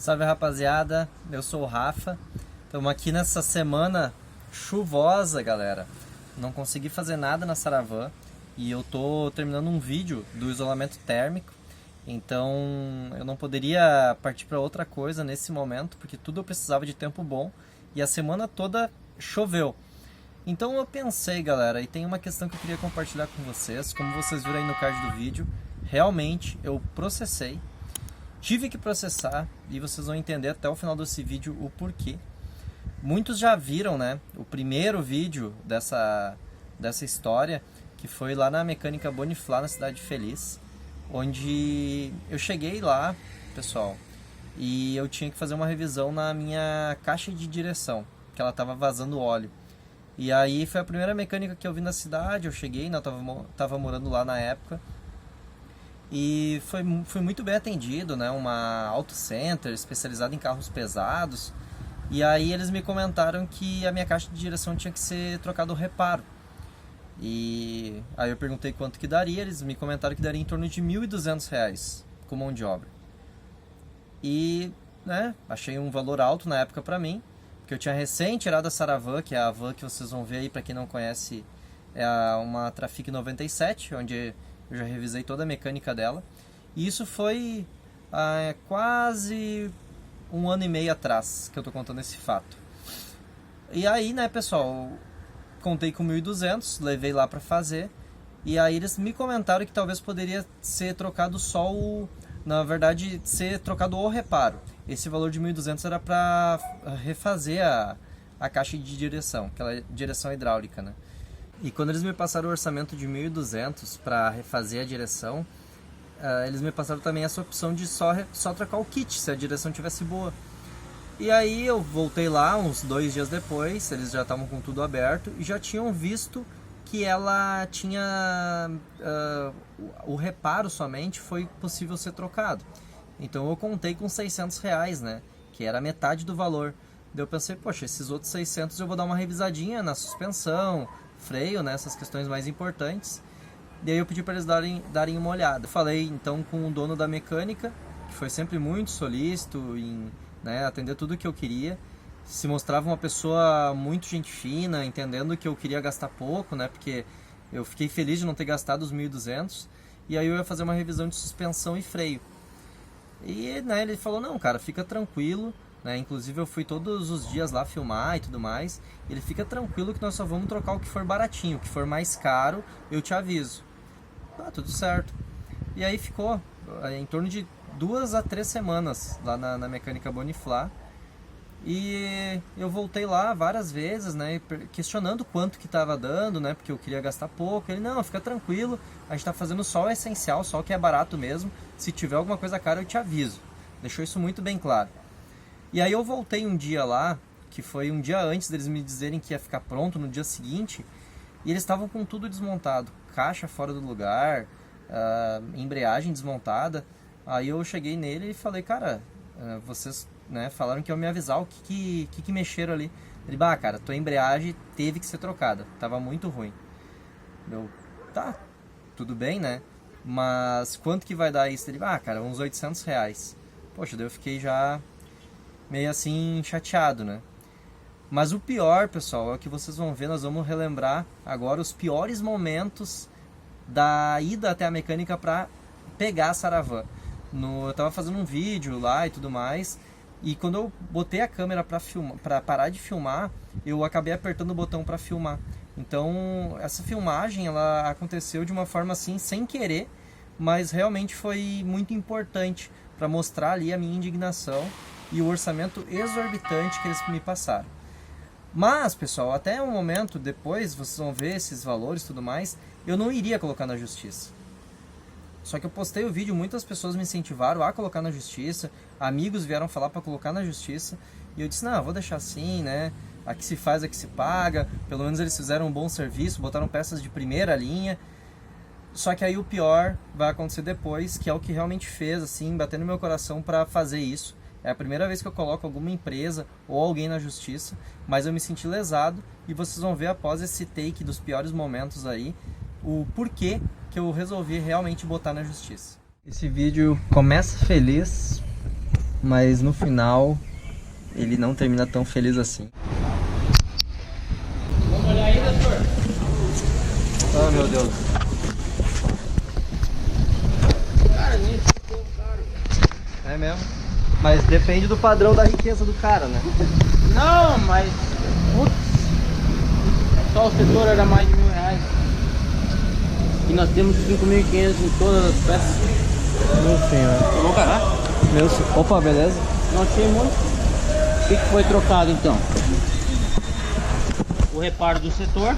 Salve rapaziada, eu sou o Rafa. Estamos aqui nessa semana chuvosa, galera. Não consegui fazer nada na Saravan e eu tô terminando um vídeo do isolamento térmico. Então eu não poderia partir para outra coisa nesse momento, porque tudo eu precisava de tempo bom e a semana toda choveu. Então eu pensei, galera, e tem uma questão que eu queria compartilhar com vocês. Como vocês viram aí no card do vídeo, realmente eu processei. Tive que processar e vocês vão entender até o final desse vídeo o porquê. Muitos já viram, né, o primeiro vídeo dessa história, que foi lá na Mecânica Boniflá, na Cidade Feliz, onde eu cheguei lá, pessoal, e eu tinha que fazer uma revisão na minha caixa de direção, que ela estava vazando óleo. E aí foi a primeira mecânica que eu vi na cidade. Eu cheguei, né, eu tava morando lá na época. E fui muito bem atendido, né? Uma auto center especializada em carros pesados. E aí eles me comentaram que a minha caixa de direção tinha que ser trocado o reparo. E aí eu perguntei quanto que daria. Eles me comentaram que daria em torno de R$ 1.200 com mão de obra. E, né, achei um valor alto na época pra mim, porque eu tinha recém tirado a Saravan, que é a van que vocês vão ver aí, pra quem não conhece, é uma Trafic 97, onde eu já revisei toda a mecânica dela. E isso foi quase 1 ano e meio atrás que eu tô contando esse fato. E aí, né, pessoal, contei com 1.200, levei lá pra fazer. E aí eles me comentaram que talvez poderia ser trocado só na verdade, ser trocado o reparo. Esse valor de 1.200 era pra refazer a caixa de direção, aquela direção hidráulica, né? E quando eles me passaram o orçamento de 1.200 para refazer a direção, eles me passaram também essa opção de só trocar o kit, se a direção tivesse boa. E aí eu voltei lá uns 2 dias depois, eles já estavam com tudo aberto e já tinham visto que ela tinha... o reparo somente foi possível ser trocado. Então eu contei com R$600, né? Que era metade do valor. Daí eu pensei, poxa, esses outros 600 eu vou dar uma revisadinha na suspensão, freio, né, essas questões mais importantes. E aí eu pedi para eles darem uma olhada. Falei então com o dono da mecânica, que foi sempre muito solícito em, né, atender tudo que eu queria. Se mostrava uma pessoa muito gente fina, entendendo que eu queria gastar pouco, né, porque eu fiquei feliz de não ter gastado os 1.200. E aí eu ia fazer uma revisão de suspensão e freio. E, né, ele falou, não, cara, fica tranquilo. Né? Inclusive eu fui todos os dias lá filmar e tudo mais. Ele fica tranquilo que nós só vamos trocar o que for baratinho. O que for mais caro, eu te aviso. Tá, tudo certo. E aí ficou em torno de 2 a 3 semanas lá na Mecânica Boniflá. E eu voltei lá várias vezes, né, questionando quanto que estava dando, né, porque eu queria gastar pouco. Ele, não, fica tranquilo, a gente está fazendo só o essencial, só o que é barato mesmo. Se tiver alguma coisa cara, eu te aviso. Deixou isso muito bem claro. E aí eu voltei um dia lá, que foi um dia antes deles me dizerem que ia ficar pronto no dia seguinte, e eles estavam com tudo desmontado, caixa fora do lugar, embreagem desmontada. Aí eu cheguei nele e falei, cara, vocês, né, falaram que iam me avisar o que mexeram ali. Ele, cara, tua embreagem teve que ser trocada, tava muito ruim. Eu, tá, tudo bem, né, mas quanto que vai dar isso? Ele, cara, uns R$800. Poxa, daí eu fiquei já meio assim chateado, né? Mas o pior, pessoal, é o que vocês vão ver. Nós vamos relembrar agora os piores momentos da ida até a mecânica para pegar a Saravan. Eu tava fazendo um vídeo lá e tudo mais, e quando eu botei a câmera para parar de filmar, eu acabei apertando o botão para filmar. Então essa filmagem ela aconteceu de uma forma assim sem querer, mas realmente foi muito importante para mostrar ali a minha indignação e o orçamento exorbitante que eles me passaram. Mas, pessoal, até um momento depois, vocês vão ver esses valores e tudo mais, eu não iria colocar na justiça. Só que eu postei o vídeo, muitas pessoas me incentivaram a colocar na justiça, amigos vieram falar para colocar na justiça, e eu disse, não, eu vou deixar assim, né, aqui se faz, aqui se paga, pelo menos eles fizeram um bom serviço, botaram peças de primeira linha. Só que aí o pior vai acontecer depois, que é o que realmente fez, assim, bater no meu coração para fazer isso. É a primeira vez que eu coloco alguma empresa ou alguém na justiça, mas eu me senti lesado e vocês vão ver após esse take dos piores momentos aí, o porquê que eu resolvi realmente botar na justiça. Esse vídeo começa feliz mas no final ele não termina tão feliz assim. Vamos olhar aí, doutor? Oh, meu Deus. Cara, nem ficou caro. É mesmo? Mas depende do padrão da riqueza do cara, né? Não, mas... Putz, só o setor era mais de R$1.000. E nós temos 5.500 em todas as peças. Meu senhor. Vamos parar? Opa, beleza? Não tinha muito. O que foi trocado então? O reparo do setor,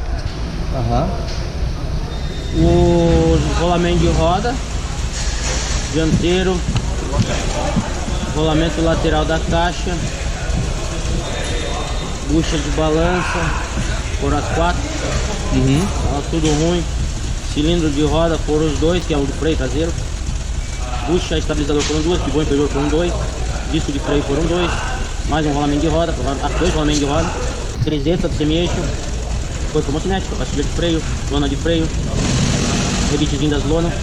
Aham. o rolamento de roda, dianteiro, rolamento lateral da caixa, bucha de balança, foram as 4, tava tudo ruim. Cilindro de roda foram os 2, que é o do freio traseiro. Bucha, estabilizador foram 2, pivô e impedidor foram 2, disco de freio foram 2, mais um rolamento de roda, 2 rolamentos de roda, 300 de semi-eixo, foi para motonética, pastilha de freio, lona de freio, rebitezinho das lonas,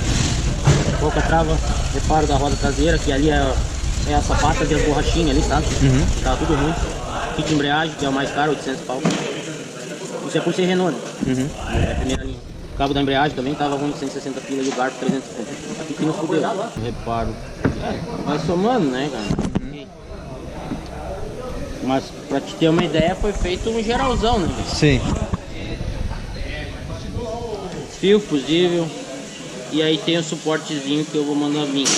pouca trava, reparo da roda traseira, que ali é a sapata e as borrachinhas ali, sabe? Tava tudo ruim. Kit de embreagem, que é o mais caro, 800 pau. Isso é por ser Renault, né? É a primeira linha. O cabo da embreagem também tava ruim, 160 pila, e o garfo 300 pila. Aqui que não fudeu. O reparo vai somando, né, cara? Mas pra te ter uma ideia, foi feito um geralzão, né? Sim. Fio fusível. E aí tem o suportezinho que eu vou mandar vir, tá?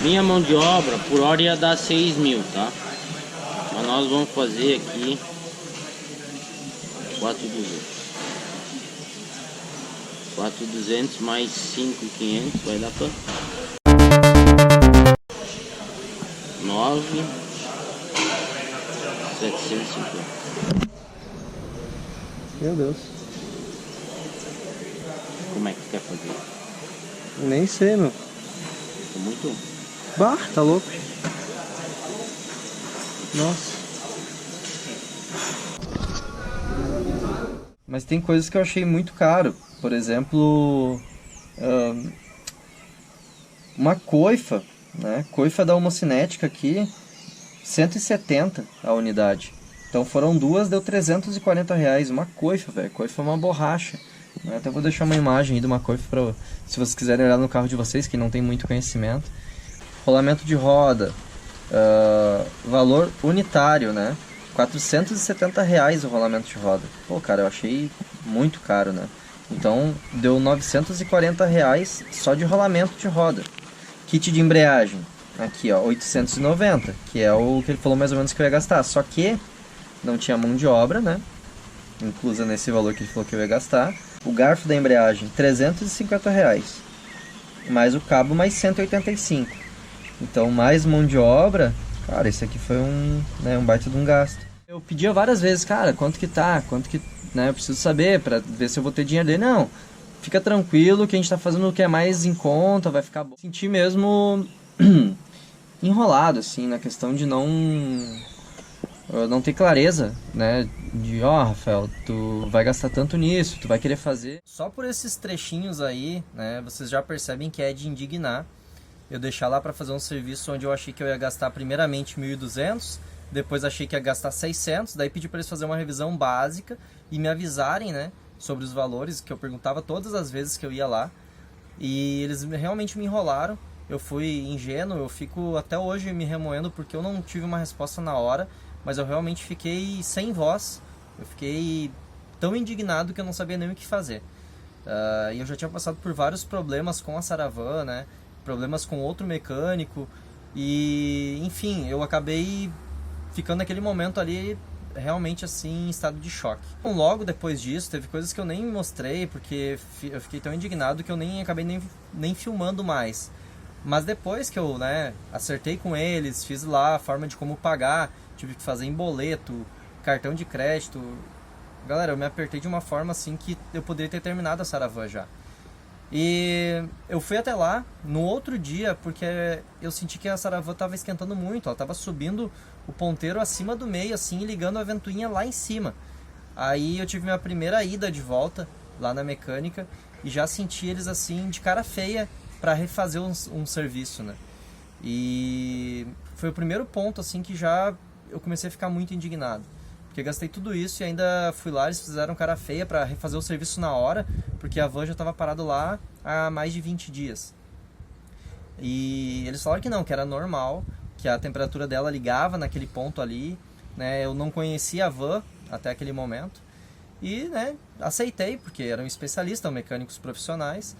Minha mão de obra por hora ia dar 6.000, tá? Mas nós vamos fazer aqui 4.200. 4.200 mais 5.500 vai dar quanto? 9.750. Meu Deus. Como é que quer fazer? Nem sei, meu. Ficou muito. Bah, tá louco. Nossa. Mas tem coisas que eu achei muito caro. Por exemplo, uma coifa, né? Coifa da homocinética aqui, 170 a unidade. Então foram duas, deu R$340. Uma coifa, velho. Coifa é uma borracha. Né? Até vou deixar uma imagem aí de uma coifa pra, se vocês quiserem olhar no carro de vocês, que não tem muito conhecimento. Rolamento de roda, valor unitário, né? R$470 o rolamento de roda. Pô, cara, eu achei muito caro, né? Então deu R$940 só de rolamento de roda. Kit de embreagem, aqui ó, 890, que é o que ele falou mais ou menos que eu ia gastar. Só que não tinha mão de obra, né? Inclusa nesse valor que ele falou que eu ia gastar. O garfo da embreagem, R$350. Mais o cabo, mais 185. Então mais mão de obra. Cara, esse aqui foi um baita de um gasto. Eu pedia várias vezes, cara, quanto que tá, né, eu preciso saber pra ver se eu vou ter dinheiro dele. Não, fica tranquilo que a gente tá fazendo o que é mais em conta, vai ficar bom. Senti mesmo enrolado, assim, na questão de não ter clareza, né, de, Rafael, tu vai gastar tanto nisso, tu vai querer fazer. Só por esses trechinhos aí, né, vocês já percebem que é de indignar. Eu deixar lá para fazer um serviço onde eu achei que eu ia gastar primeiramente 1.200, depois achei que ia gastar 600, daí pedi para eles fazerem uma revisão básica e me avisarem, né, sobre os valores, que eu perguntava todas as vezes que eu ia lá, e eles realmente me enrolaram. Eu fui ingênuo, eu fico até hoje me remoendo porque eu não tive uma resposta na hora, mas eu realmente fiquei sem voz, eu fiquei tão indignado que eu não sabia nem o que fazer. E eu já tinha passado por vários problemas com a Saravan, né, problemas com outro mecânico, e enfim, eu acabei ficando naquele momento ali realmente assim em estado de choque. Logo depois disso teve coisas que eu nem mostrei porque eu fiquei tão indignado que eu acabei nem filmando mais. Mas depois que eu, né, acertei com eles, fiz lá a forma de como pagar, tive que fazer em boleto, cartão de crédito. Galera, eu me apertei de uma forma assim que eu poderia ter terminado a Saravan já. E eu fui até lá no outro dia porque eu senti que a Saravan estava esquentando muito, ela estava subindo o ponteiro acima do meio assim e ligando a ventoinha lá em cima. Aí eu tive minha primeira ida de volta lá na mecânica e já senti eles assim de cara feia para refazer um serviço, né? E foi o primeiro ponto assim que já eu comecei a ficar muito indignado. Porque eu gastei tudo isso e ainda fui lá, eles fizeram cara feia para refazer o serviço na hora, porque a van já estava parado lá há mais de 20 dias. E eles falaram que não, que era normal, que a temperatura dela ligava naquele ponto ali, né? Eu não conhecia a van até aquele momento. E, né, aceitei, porque eram especialistas, mecânicos profissionais,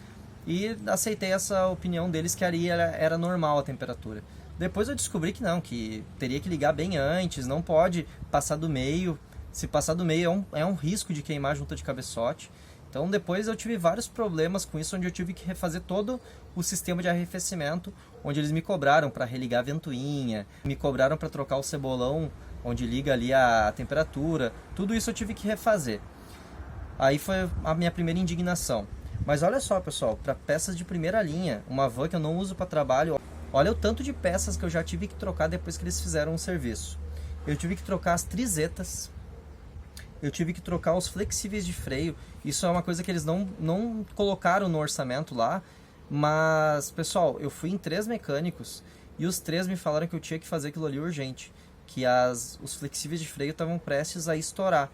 e aceitei essa opinião deles que ali era normal a temperatura. Depois eu descobri que não, que teria que ligar bem antes, não pode passar do meio. Se passar do meio é um risco de queimar a junta de cabeçote. Então depois eu tive vários problemas com isso, onde eu tive que refazer todo o sistema de arrefecimento, onde eles me cobraram para religar a ventoinha, me cobraram para trocar o cebolão, onde liga ali a temperatura. Tudo isso eu tive que refazer. Aí foi a minha primeira indignação. Mas olha só, pessoal, para peças de primeira linha, uma van que eu não uso para trabalho, olha o tanto de peças que eu já tive que trocar depois que eles fizeram o serviço. Eu tive que trocar as trizetas, eu tive que trocar os flexíveis de freio. Isso é uma coisa que eles não colocaram no orçamento lá, mas, pessoal, eu fui em 3 mecânicos e os 3 me falaram que eu tinha que fazer aquilo ali urgente, que os flexíveis de freio estavam prestes a estourar.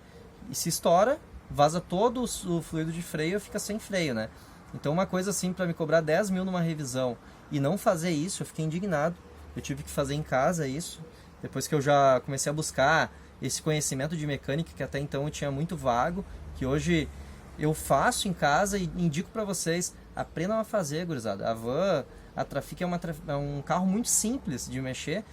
E se estoura, vaza todo o fluido de freio e fica sem freio, né? Então uma coisa assim, para me cobrar 10 mil numa revisão e não fazer isso, eu fiquei indignado. Eu tive que fazer em casa isso, depois que eu já comecei a buscar esse conhecimento de mecânica, que até então eu tinha muito vago, que hoje eu faço em casa e indico para vocês, aprendam a fazer, gurizada. A van, a Trafic é um carro muito simples de mexer,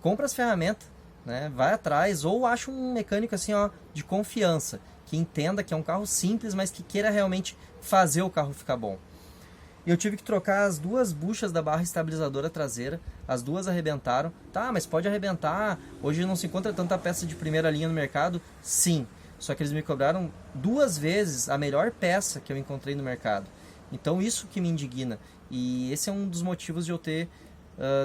compra as ferramentas, né? Vai atrás, ou acha um mecânico assim, ó, de confiança, que entenda que é um carro simples, mas que queira realmente fazer o carro ficar bom. Eu tive que trocar as 2 buchas da barra estabilizadora traseira, as 2 arrebentaram. Tá, mas pode arrebentar, hoje não se encontra tanta peça de primeira linha no mercado? Sim, só que eles me cobraram 2 vezes a melhor peça que eu encontrei no mercado. Então isso que me indigna, e esse é um dos motivos de eu ter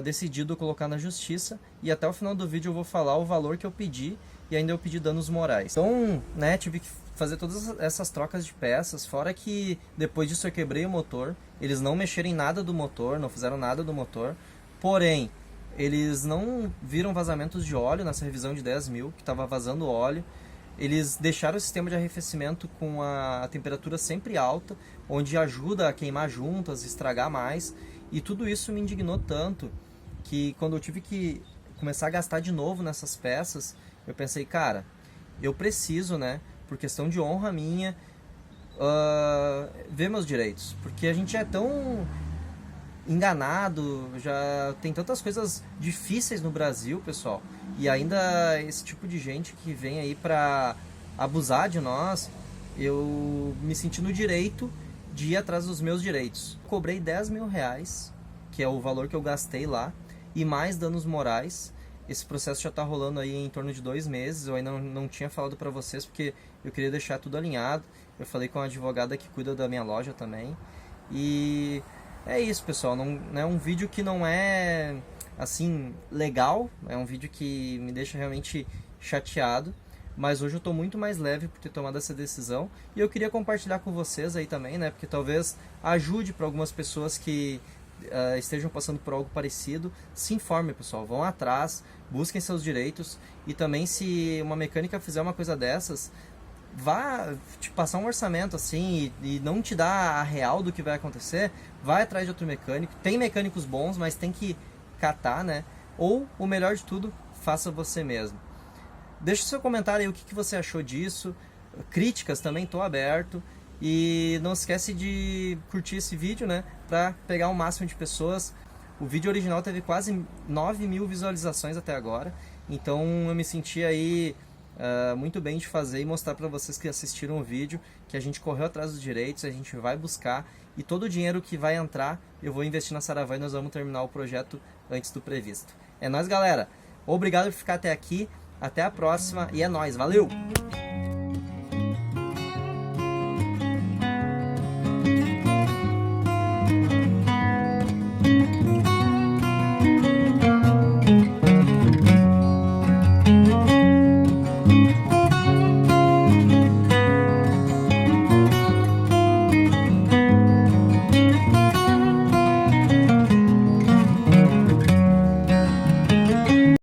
decidido colocar na justiça, e até o final do vídeo eu vou falar o valor que eu pedi, e ainda eu pedi danos morais. Então, né, tive que fazer todas essas trocas de peças, fora que depois disso eu quebrei o motor, eles não mexeram em nada do motor, não fizeram nada do motor, porém, eles não viram vazamentos de óleo nessa revisão de 10 mil, que estava vazando óleo, eles deixaram o sistema de arrefecimento com a temperatura sempre alta, onde ajuda a queimar juntas, estragar mais, e tudo isso me indignou tanto, que quando eu tive que começar a gastar de novo nessas peças, eu pensei, cara, eu preciso, né, por questão de honra minha, ver meus direitos. Porque a gente é tão enganado, já tem tantas coisas difíceis no Brasil, pessoal. E ainda esse tipo de gente que vem aí pra abusar de nós, eu me senti no direito de ir atrás dos meus direitos. Cobrei 10 mil reais, que é o valor que eu gastei lá, e mais danos morais. Esse processo já está rolando aí em torno de 2 meses, eu ainda não tinha falado para vocês porque eu queria deixar tudo alinhado. Eu falei com a advogada que cuida da minha loja também. E é isso, pessoal, não é um vídeo que não é assim legal, é um vídeo que me deixa realmente chateado, mas hoje eu estou muito mais leve por ter tomado essa decisão e eu queria compartilhar com vocês aí também, né, porque talvez ajude para algumas pessoas que estejam passando por algo parecido. Se informem, pessoal, vão atrás, busquem seus direitos, e também se uma mecânica fizer uma coisa dessas, vá te passar um orçamento assim e não te dar a real do que vai acontecer, vai atrás de outro mecânico. Tem mecânicos bons, mas tem que catar, né? Ou, o melhor de tudo, faça você mesmo. Deixa o seu comentário aí o que você achou disso, críticas também, estou aberto. E não esquece de curtir esse vídeo, né, para pegar o máximo de pessoas. O vídeo original teve quase 9 mil visualizações até agora, então eu me senti aí muito bem de fazer e mostrar para vocês que assistiram o vídeo que a gente correu atrás dos direitos, a gente vai buscar, e todo o dinheiro que vai entrar eu vou investir na Saravan e nós vamos terminar o projeto antes do previsto. É nóis, galera! Obrigado por ficar até aqui, até a próxima e é nóis, valeu!